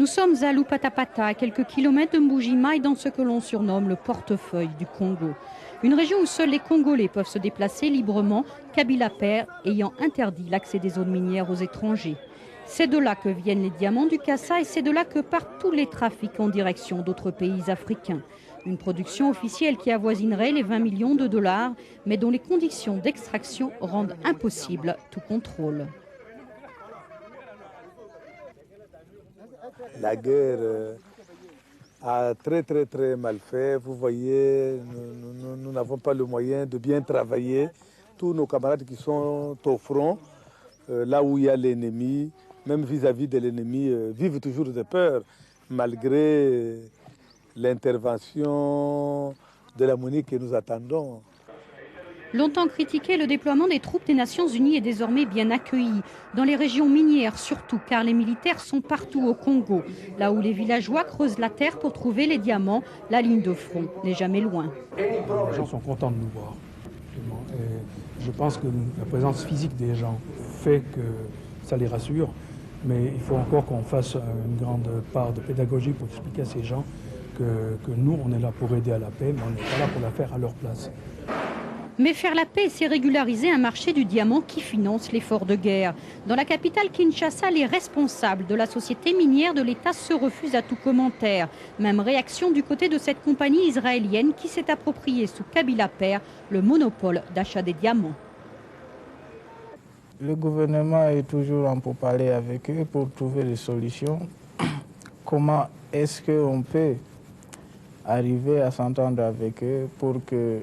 sommes à Lupatapata, à quelques kilomètres de Mbuji-Mayi, dans ce que l'on surnomme le portefeuille du Congo. Une région où seuls les Congolais peuvent se déplacer librement, Kabila père ayant interdit l'accès des zones minières aux étrangers. C'est de là que viennent les diamants du Kassa et c'est de là que partent tous les trafics en direction d'autres pays africains. Une production officielle qui avoisinerait les 20 millions de dollars, mais dont les conditions d'extraction rendent impossible tout contrôle. La guerre a très mal fait. Vous voyez, nous n'avons pas le moyen de bien travailler. Tous nos camarades qui sont au front, là où il y a l'ennemi, même vis-à-vis de l'ennemi, vivent toujours de peur, malgré l'intervention de la MONUC que nous attendons. Longtemps critiqué, le déploiement des troupes des Nations Unies est désormais bien accueilli. Dans les régions minières surtout, car les militaires sont partout au Congo. Là où les villageois creusent la terre pour trouver les diamants, la ligne de front n'est jamais loin. Les gens sont contents de nous voir. Et je pense que la présence physique des gens fait que ça les rassure. Mais il faut encore qu'on fasse une grande part de pédagogie pour expliquer à ces gens que nous, on est là pour aider à la paix, mais on n'est pas là pour la faire à leur place. Mais faire la paix, c'est régulariser un marché du diamant qui finance l'effort de guerre. Dans la capitale Kinshasa, les responsables de la société minière de l'État se refusent à tout commentaire. Même réaction du côté de cette compagnie israélienne qui s'est appropriée sous Kabila père le monopole d'achat des diamants. Le gouvernement est toujours en pourparlers avec eux pour trouver des solutions. Comment est-ce qu'on peut arriver à s'entendre avec eux pour que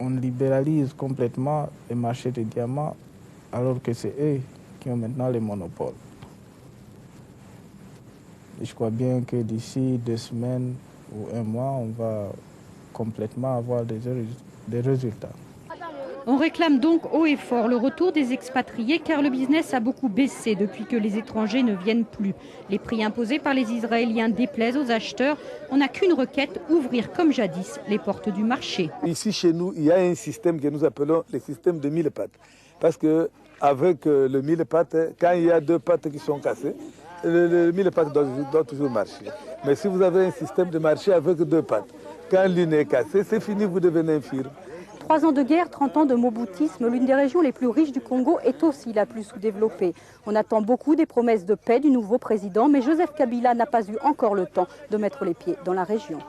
on libéralise complètement le marché des diamants alors que c'est eux qui ont maintenant les monopoles. Et je crois bien que d'ici 2 semaines ou 1 mois, on va complètement avoir des résultats. On réclame donc haut et fort le retour des expatriés car le business a beaucoup baissé depuis que les étrangers ne viennent plus. Les prix imposés par les Israéliens déplaisent aux acheteurs. On n'a qu'une requête, ouvrir comme jadis les portes du marché. Ici chez nous, il y a un système que nous appelons le système de 1000 pattes. Parce qu'avec le 1000 pattes, quand il y a 2 pattes qui sont cassées, le 1000 pattes doit toujours marcher. Mais si vous avez un système de marché avec 2 pattes, quand l'une est cassée, c'est fini, vous devenez infirme. 3 ans de guerre, 30 ans de moboutisme, l'une des régions les plus riches du Congo est aussi la plus sous-développée. On attend beaucoup des promesses de paix du nouveau président, mais Joseph Kabila n'a pas eu encore le temps de mettre les pieds dans la région.